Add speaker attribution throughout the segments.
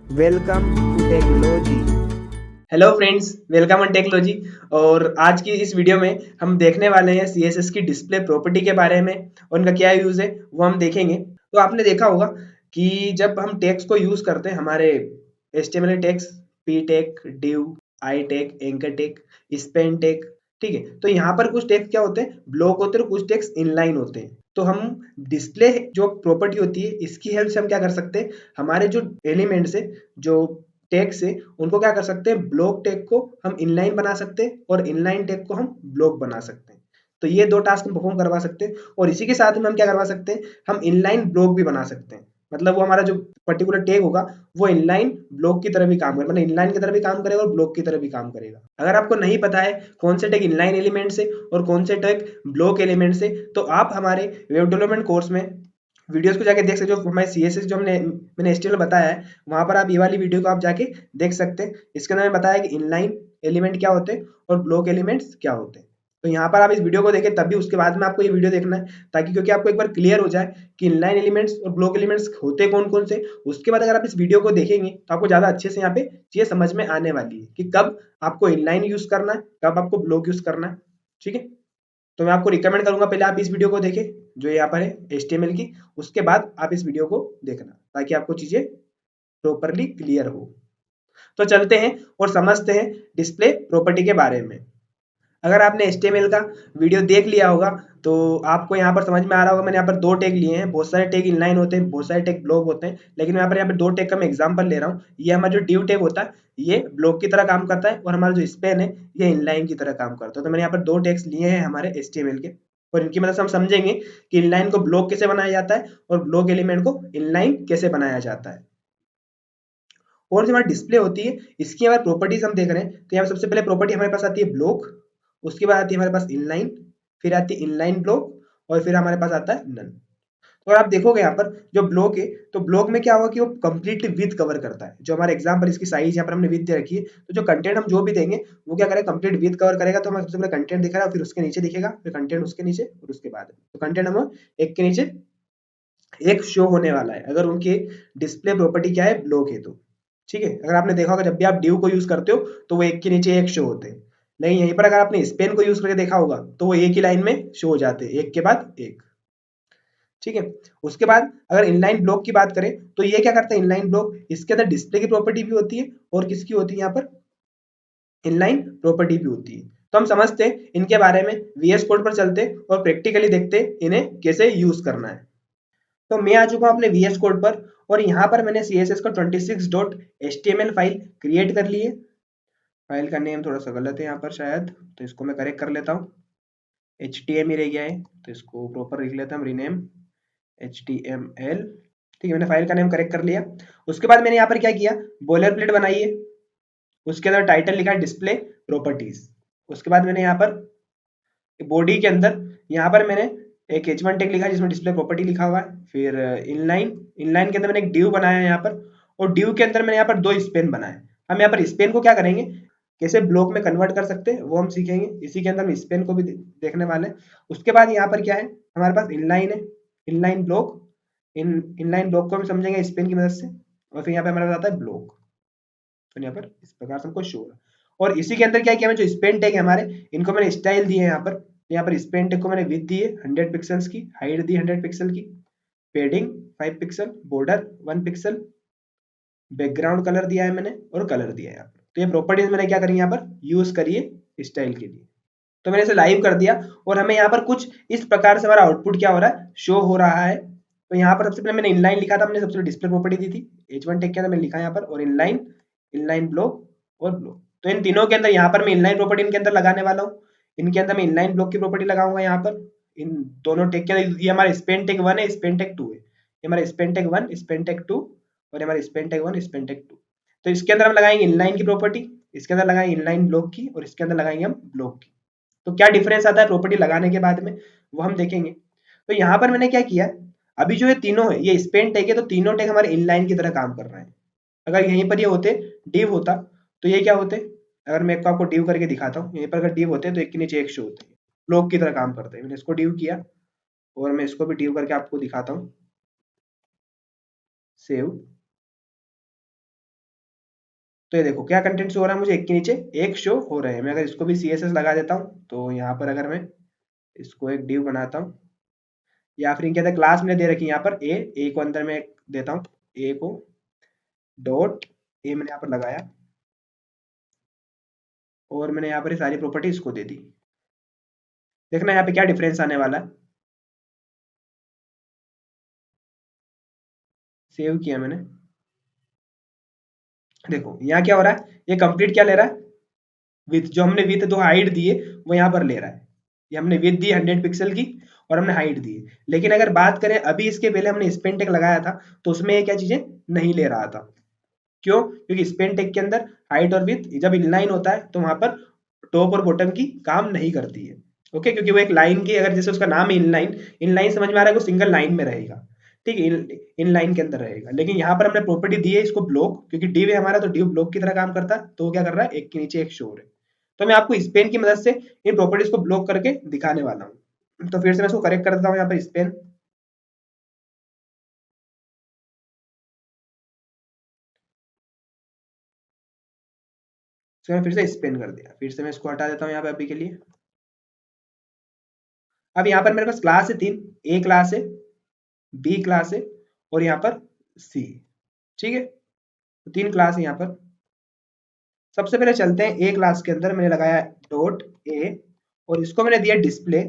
Speaker 1: Welcome to technology.
Speaker 2: Hello friends, welcome on technology. और आज की इस वीडियो में हम देखने वाले हैं सीएसएस की डिस्प्ले प्रॉपर्टी के बारे में और उनका क्या यूज़ है वो हम देखेंगे। तो आपने देखा होगा कि जब हम टैग्स को यूज़ करते हैं हमारे HTML tags, P tag, div, I tag, anchor tag, Spain tag, ठीक है। तो यहाँ पर कुछ टैग्स क्या होते हैं, ब्लॉक होते हैं और कुछ टैग्स इनलाइन होते हैं। तो हम डिस्प्ले जो प्रॉपर्टी होती है इसकी हेल्प से हम क्या कर सकते हैं, हमारे जो एलिमेंट्स है, जो टैग से उनको क्या कर सकते हैं, ब्लॉक टैग को हम इनलाइन बना सकते हैं और इनलाइन टैग को हम ब्लॉक बना सकते हैं। तो ये दो टास्क हम परफॉर्म करवा सकते हैं और इसी के साथ में हम क्या करवा सकते हैं, हम इनलाइन ब्लॉक भी बना सकते हैं। मतलब वो हमारा जो पर्टिकुलर टैग होगा वो इनलाइन ब्लॉक की तरह भी काम करेगा, मतलब इनलाइन की तरह भी काम करेगा और ब्लॉक की तरह भी काम करेगा। अगर आपको नहीं पता है कौन से टैग इनलाइन एलिमेंट से और कौन से टैग ब्लॉक एलिमेंट से, तो आप हमारे वेब डेवलपमेंट कोर्स में वीडियोस को जाके देख सकते हो। जो हमारे सीएसएस जो मैंने एचटीएमएल बताया है, वहां पर आप ये वाली वीडियो को आप जाके देख सकते हैं। इसके अंदर मैंने बताया कि इनलाइन एलिमेंट क्या होते हैं और ब्लॉक एलिमेंट्स क्या होते हैं। तो यहाँ पर आप इस वीडियो को देखें, तभी उसके बाद में आपको ये वीडियो देखना है, ताकि क्योंकि आपको एक बार क्लियर हो जाए कि इनलाइन एलिमेंट्स और ब्लॉक एलिमेंट्स होते कौन कौन से। उसके बाद अगर आप इस वीडियो को देखेंगे तो आपको ज़्यादा अच्छे से यहाँ पे चीज़ें समझ में आने वाली है कि कब आपको इनलाइन यूज करना है, कब आपको ब्लॉक यूज करना है। ठीक है। तो मैं आपको रिकमेंड करूंगा पहले आप इस वीडियो को देखें जो यहाँ पर है एचटीएमएल की, उसके बाद आप इस वीडियो को देखना ताकि आपको चीजें प्रॉपरली क्लियर हो। तो चलते हैं और समझते हैं डिस्प्ले प्रॉपर्टी के बारे में। अगर आपने एचटीएमएल का वीडियो देख लिया होगा तो आपको यहाँ पर समझ में आ रहा होगा, मैंने यहाँ पर दो टैग लिए हैं। बहुत सारे टैग इनलाइन होते हैं, बहुत सारे टैग ब्लॉक होते हैं, लेकिन मैं यहाँ पर दो टैग का मैं एग्जांपल ले रहा हूँ। ये हमारा जो डिव टैग होता है ये ब्लॉक की तरह काम करता है और हमारा जो स्पेन है ये इनलाइन की तरह काम करता है। तो मैंने यहाँ पर दो टैग्स लिए हैं हमारे एचटीएमएल के, और इनकी मदद से हम समझेंगे कि इनलाइन को ब्लॉक कैसे बनाया जाता है और ब्लॉक एलिमेंट को इनलाइन कैसे बनाया जाता है। और जो हमारी डिस्प्ले होती है इसकी अगर प्रॉपर्टीज हम देख रहे हैं तो यहाँ सबसे पहले प्रॉपर्टी हमारे पास आती है ब्लॉक, उसके बाद आती है हमारे पास इनलाइन, फिर आती है इनलाइन ब्लॉक, और फिर हमारे पास आता है नन। तो अगर आप देखोगे यहाँ पर जो ब्लॉक है, तो ब्लॉक में क्या होगा कि वो कंप्लीटली विथ कवर करता है। जो हमारे एग्जाम्पल इसकी साइज यहाँ पर हमने विथ दे रखी है, तो जो कंटेंट हम जो भी देंगे वो क्या करेगा, कंप्लीट विथ कवर करेगा। तो हमें सबसे पहले कंटेंट दिख रहा है, फिर उसके नीचे दिखेगा, फिर कंटेंट उसके नीचे, और उसके बाद तो कंटेंट हम एक के नीचे एक शो होने वाला है अगर उनके डिस्प्ले प्रॉपर्टी क्या है, ब्लॉक है तो। ठीक है। अगर आपने देखा होगा जब भी आप डिव को यूज करते हो तो वो एक के नीचे एक शो होते हैं, लेकिन यहीं पर अगर आपने स्पेन को यूज करके देखा होगा तो वो एक ही लाइन में शो हो जाते हैं, एक के बाद एक। ठीक है। उसके बाद अगर इनलाइन ब्लॉक की बात करें तो ये क्या करता है, इनलाइन ब्लॉक इसके अंदर डिस्प्ले की प्रॉपर्टी भी होती है और किसकी होती है, यहाँ पर इनलाइन प्रॉपर्टी भी होती है। तो हम समझते हैं इनके बारे में, वीएस कोड पर चलते हैं और प्रैक्टिकली देखते हैं इन्हें कैसे यूज करना है। तो मैं आ चुका हूं अपने वीएस कोड पर, और यहाँ पर मैंने सीएसएस का 26.html फाइल क्रिएट कर ली है। फाइल का नेम थोड़ा सा गलत है यहाँ पर शायद, तो इसको मैं करेक्ट कर लेता हूँ। HTML ही रह गया है तो इसको प्रॉपर लिख लेता हूँ, रीनेम HTML। ठीक है, मैंने फाइल का नेम करेक्ट कर लिया। उसके बाद मैंने यहाँ पर क्या किया, बॉयलर प्लेट बनाई है, उसके अंदर टाइटल लिखा है डिस्प्ले प्रॉपर्टीज। उसके बाद मैंने यहाँ पर बॉडी के अंदर यहाँ पर मैंने एक H1 टैग लिखा है जिसमें डिस्प्ले प्रॉपर्टी लिखा हुआ है। फिर इनलाइन, इनलाइन के अंदर मैंने एक डिव बनाया है यहाँ पर, और डिव के अंदर मैंने यहाँ पर दो स्पेन बनाए। हम यहाँ पर स्पेन को क्या करेंगे, कैसे ब्लॉक में कन्वर्ट कर सकते हैं वो हम सीखेंगे। इसी के अंदर हम स्पेन को भी देखने वाले हैं। उसके बाद यहाँ पर क्या है, हमारे पास इनलाइन है, इनलाइन ब्लॉक, इनलाइन ब्लॉक को हम समझेंगे स्पेन की मदद से। और फिर यहाँ पे हमारे पास आता है ब्लॉक, तो यहाँ पर इस प्रकार से हमको शो हो रहा है। और इसी के अंदर क्या किया, मैं जो स्पेन टैग है हमारे, इनको मैंने स्टाइल दिए हैं यहाँ पर। यहाँ पर स्पेन टैग को मैंने विड्थ दी है 100 पिक्सल्स की, हाइट दी 100 पिक्सल की, पेडिंग 5 pixel, border 1 pixel, background colour दिया है मैंने, और कलर दिया है यहाँ पर। तो ये प्रॉपर्टीज मैंने क्या करी यहाँ पर यूज करी है स्टाइल के लिए। तो मैंने इसे लाइव कर दिया और हमें यहाँ पर कुछ इस प्रकार से हमारा आउटपुट क्या हो रहा है, शो हो रहा है। तो यहाँ पर सबसे पहले मैंने इनलाइन लिखा था, हमने सबसे पहले डिस्प्ले प्रॉपर्टी दी थी H1 टैग के अंदर मैंने लिखा है यहाँ पर, और इनलाइन, इनलाइन ब्लॉक और ब्लॉक। तो इन तीनों के अंदर यहाँ पर मैं इनलाइन प्रॉपर्टी इनके अंदर लगाने वाला हूँ। इनके अंदर मैं इनलाइन ब्लॉक की प्रॉपर्टी लगाऊंगा यहाँ पर। इन दोनों टैग के अंदर ये हमारा स्पेन टैग 1 है, स्पेन टैग 2 है। ये हमारा स्पेन टैग 1, स्पेन टैग 2, और ये हमारा स्पेन टैग 1, स्पेन टैग 2। तो इसके अंदर हम लगाएंगे इनलाइन की प्रॉपर्टी, इसके अंदर लगाएंगे इनलाइन ब्लॉक की, और इसके अंदर लगाएंगे हम ब्लॉक की। तो क्या डिफरेंस आता है प्रॉपर्टी लगाने के बाद में, वो हम देखेंगे। तो यहाँ पर मैंने क्या किया, अभी जो ये तीनों है ये स्पेन टैग है, तो तीनों टैग हमारे इनलाइन की तरह काम कर रहे हैं। अगर यहीं पर ये होते डिव होता तो ये क्या होते, अगर मैं आपको डिव करके दिखाता हूँ, यहीं पर अगर डिव होते तो एक के नीचे एक शो होते हैं, ब्लॉक की तरह काम करते हैं। मैंने इसको डिव किया और मैं इसको भी डिव करके आपको दिखाता हूँ। सेव, तो ये देखो क्या कंटेंट शो हो रहा है मुझे, एक के नीचे एक शो हो रहे हैं। मैं अगर इसको भी CSS लगा देता हूँ तो यहाँ पर अगर मैं इसको एक div बनाता हूँ, या फिर क्या था क्लास मैंने दे रखी है यहाँ पर ए को अंदर में देता हूँ, ए को डॉट ए मैंने यहाँ पर लगाया, और मैंने यहाँ पर ये सारी प्रॉपर्टी इसको दे दी। देखना यहाँ पे क्या डिफरेंस आने वाला है। सेव किया मैंने, देखो यहाँ क्या हो रहा है, ये कंप्लीट क्या ले रहा है, विथ, जो हमने विथ दो हाइट दिए वो यहाँ पर ले रहा है। ये हमने विथ दी 100 पिक्सल की और हमने हाइट दी है। लेकिन अगर बात करें अभी इसके पहले हमने स्पेन टेक लगाया था तो उसमें ये क्या चीजें नहीं ले रहा था। क्यों? क्योंकि स्पेन टेक के अंदर हाइट और विथ जब इनलाइन होता है तो वहां पर टॉप और बॉटम की काम नहीं करती है। ओके, क्योंकि वो एक लाइन की, अगर जैसे उसका नाम है इनलाइन, इनलाइन समझ में आ रहा है, वो सिंगल लाइन में रहेगा, ठीक है, इन लाइन के अंदर रहेगा। लेकिन यहाँ पर हमने प्रॉपर्टी दी है इसको ब्लॉक, क्योंकि डिव है हमारा तो डिव ब्लॉक की तरह काम करता है, तो वो क्या कर रहा है, एक के नीचे एक शो है। तो मैं आपको स्पेन की मदद से इन प्रॉपर्टीज को ब्लॉक करके दिखाने वाला हूँ। तो फिर से मैं इसको करेक्ट कर देता हूँ यहाँ पर स्पेन, तो मैंने फिर से स्पेन कर दिया। फिर से मैं इसको हटा देता हूँ यहाँ पे अभी के लिए। अब यहाँ पर मेरे पास क्लास है तीन, ए क्लास है, बी क्लास है, और यहाँ पर सी, ठीक है, तो तीन क्लास है यहाँ पर। सबसे पहले चलते हैं ए क्लास के अंदर, मैंने लगाया डॉट ए और इसको मैंने दिया डिस्प्ले।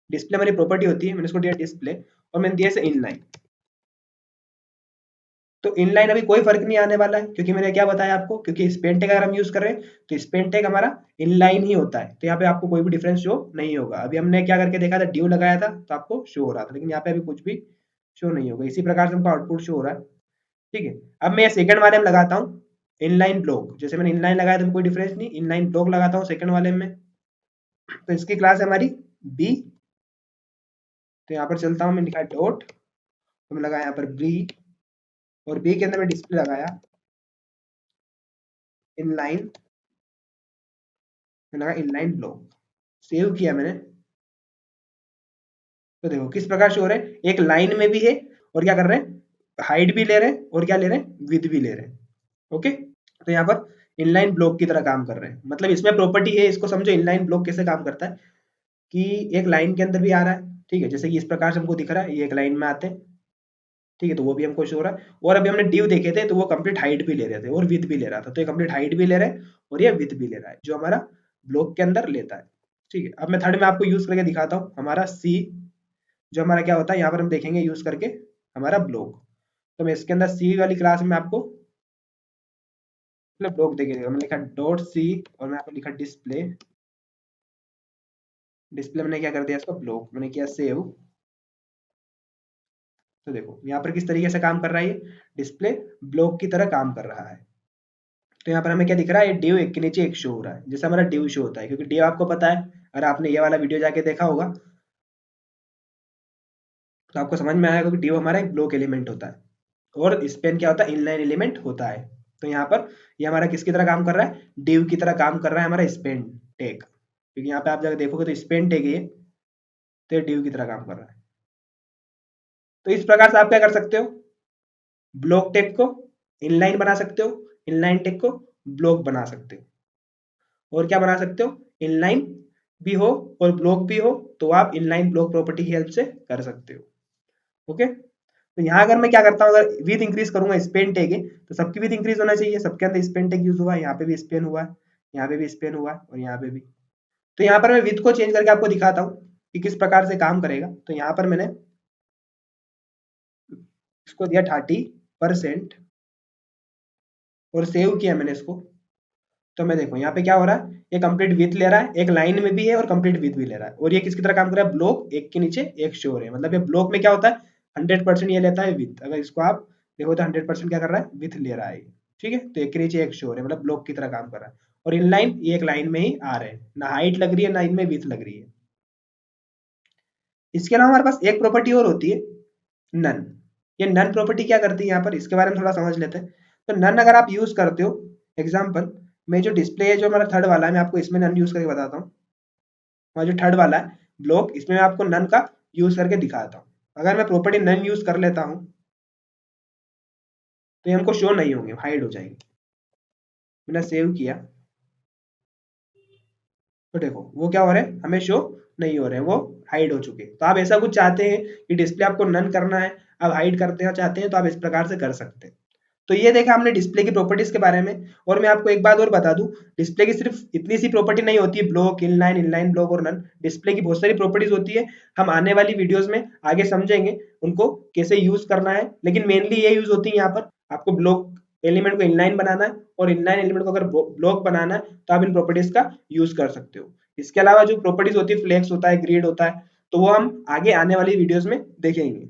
Speaker 2: डिस्प्ले हमारी प्रॉपर्टी होती है, मैंने इसको दिया डिस्प्ले और मैंने दिया इसे इनलाइन। तो इनलाइन अभी कोई फर्क नहीं आने वाला है, क्योंकि मैंने क्या बताया आपको, क्योंकि स्पेन टैग अगर हम यूज कर रहे हैं तो स्पेन टैग हमारा इनलाइन ही होता है, तो यहाँ पे आपको कोई भी डिफरेंस शो नहीं होगा। अभी हमने क्या करके देखा था, ड्यू लगाया था तो आपको शो हो रहा था, लेकिन यहाँ पे अभी कुछ भी शो नहीं होगा। इसी प्रकार से हमको आउटपुट शो हो रहा है, ठीक है। अब मैं सेकंड वाले में लगाता हूँ इनलाइन ब्लॉक, जैसे मैंने इनलाइन लगाया तो कोई डिफरेंस नहीं, इनलाइन ब्लॉक लगाता हूँ सेकंड वाले में। तो इसकी क्लास है हमारी बी, तो यहाँ पर चलता हूँ, मैं लिखा डॉट, तो मैं लगाया यहाँ पर बी, और बी के अंदर मैं डिस्प्ले लगाया इनलाइन, मैंने लगा इनलाइन ब्लॉक, सेव किया मैंने। तो देखो किस प्रकार से हो रहे हैं, एक लाइन में भी है और क्या कर रहे हैं, हाइट भी ले रहे हैं और क्या ले रहे हैं, विड्थ भी ले रहे हैं। ओके, तो यहाँ पर इनलाइन ब्लॉक की तरह काम कर रहे हैं, मतलब इसमें प्रॉपर्टी है, इसको समझो इनलाइन ब्लॉक कैसे काम करता है, कि एक लाइन के अंदर भी आ रहा है, ठीक है, जैसे कि इस प्रकार से हमको दिख रहा है, ये एक लाइन में आते हैं, ठीक है, तो वो भी हमको शो हो रहा है। और अभी हमने ड्यू देखे थे तो वो कंप्लीट हाइट भी ले रहे थे और विड्थ भी ले रहा था, तो ये कंप्लीट हाइट भी ले रहा है और ये विड्थ भी ले रहा है, जो हमारा ब्लॉक के अंदर लेता है, ठीक है। अब मैं थर्ड में आपको यूज करके दिखाता हूँ, हमारा सी, जो हमारा क्या होता है, यहाँ पर हम देखेंगे यूज करके हमारा ब्लॉक। तो मैं इसके अंदर सी वाली क्लास में आपको मतलब ब्लॉक देखेगा, मैंने लिखा डॉट सी और मैं आपको लिखा डिस्प्ले। डिस्प्ले मैंने क्या कर दिया, इसको ब्लॉक मैंने किया सेव। तो देखो यहाँ पर किस तरीके से काम कर रहा है, ये डिस्प्ले ब्लॉक की तरह काम कर रहा है। तो यहाँ पर हमें क्या दिख रहा है, डिव एक के नीचे एक शो हो रहा है, जैसे हमारा डिव शो होता है, क्योंकि डिव आपको पता है, अगर आपने ये वाला वीडियो जाके देखा होगा तो आपको समझ में आएगा कि डिव हमारा एक ब्लॉक एलिमेंट होता है और स्पेन क्या होता है, इनलाइन एलिमेंट होता है। तो यहाँ पर ये हमारा किसकी तरह काम कर रहा है, डिव की तरह काम कर रहा है हमारा स्पेन टैग, क्योंकि यहाँ पे आप जाकर देखोगे तो स्पेन टैग ये, तो ये डिव की तरह काम कर रहा है। तो इस प्रकार से आप क्या कर सकते हो, ब्लॉक टैग को इनलाइन बना सकते हो, इनलाइन टैग को ब्लॉक बना सकते हो, और क्या बना सकते हो, इनलाइन भी हो और ब्लॉक भी हो तो आप इनलाइन ब्लॉक प्रॉपर्टी की हेल्प से कर सकते हो। ओके, तो यहाँ अगर मैं क्या करता हूँ, अगर विथ इंक्रीज करूंगा, स्पेन टैग है तो सबकी विथ इंक्रीज होना चाहिए, सबके अंदर स्पेन टैग यूज हुआ है, यहाँ पे भी स्पेन हुआ है, यहाँ पे भी स्पेन हुआ है और यहाँ पे भी। तो यहाँ पर मैं विथ को चेंज करके आपको दिखाता हूँ कि किस प्रकार से काम करेगा। तो यहाँ पर मैंने इसको दिया 30% और सेव किया मैंने इसको। तो मैं देखो यहाँ पे क्या हो रहा है, ये कंप्लीट विथ ले रहा है, एक लाइन में भी है और कंप्लीट विथ भी ले रहा है, और ये किसकी तरह काम कर रहा है, ब्लॉक एक के नीचे एक शोर है, मतलब ये ब्लॉक में क्या होता है, 100% ये लेता है विथ, अगर इसको आप देखो तो 100% क्या कर रहा है, विथ ले रहा है, ठीक है। तो एक के नीचे एक शोर है, मतलब ब्लॉक की तरह काम कर रहा है, और इन लाइन ये एक लाइन में ही आ रहे हैं, ना हाइट लग रही है ना इनमें विथ लग रही है। इसके अलावा हमारे पास एक प्रॉपर्टी और होती है, नन। ये नन प्रॉपर्टी क्या करती है, यहाँ पर इसके बारे में थोड़ा समझ लेते हैं। तो नन अगर आप यूज करते हो, एग्जाम्पल में जो डिस्प्ले है जो हमारा थर्ड वाला है, मैं आपको इसमें नन यूज करके बताता हूँ। हमारा जो थर्ड वाला है ब्लॉक, इसमें मैं आपको नन का यूज करके दिखाता हूँ। अगर मैं प्रॉपर्टी नन यूज कर लेता हूँ तो ये हमको शो नहीं होंगे, हाइड हो जाएंगे। मैंने सेव किया तो देखो वो क्या हो रहा है, हमें शो नहीं हो रहे हैं, वो हाइड हो चुके हैं। तो आप ऐसा कुछ चाहते हैं कि डिस्प्ले आपको नन करना है, आप हाइड करते चाहते हैं, तो आप इस प्रकार से कर सकते हैं। तो ये देखा हमने डिस्प्ले की प्रॉपर्टीज के बारे में। और मैं आपको एक बात और बता दूं, डिस्प्ले की सिर्फ इतनी सी प्रॉपर्टी नहीं होती है, ब्लॉक, इनलाइन ब्लॉक और नन। डिस्प्ले की बहुत सारी प्रॉपर्टीज होती है, हम आने वाली वीडियोस में आगे समझेंगे उनको कैसे यूज करना है। लेकिन मेनली ये यूज होती है यहाँ पर, आपको ब्लॉक एलिमेंट को इनलाइन बनाना है और इनलाइन एलिमेंट को अगर ब्लॉक बनाना है तो आप इन प्रॉपर्टीज का यूज कर सकते हो। इसके अलावा जो प्रॉपर्टीज होती है, फ्लेक्स होता है, ग्रिड होता है, तो वो हम आगे आने वाली वीडियोस में देखेंगे।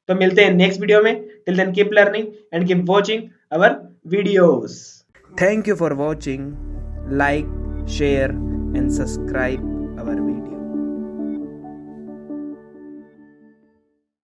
Speaker 2: तो मिलते हैं नेक्स्ट वीडियो में। Till then keep learning and keep watching our videos.
Speaker 1: Thank you for watching. Like, share, and subscribe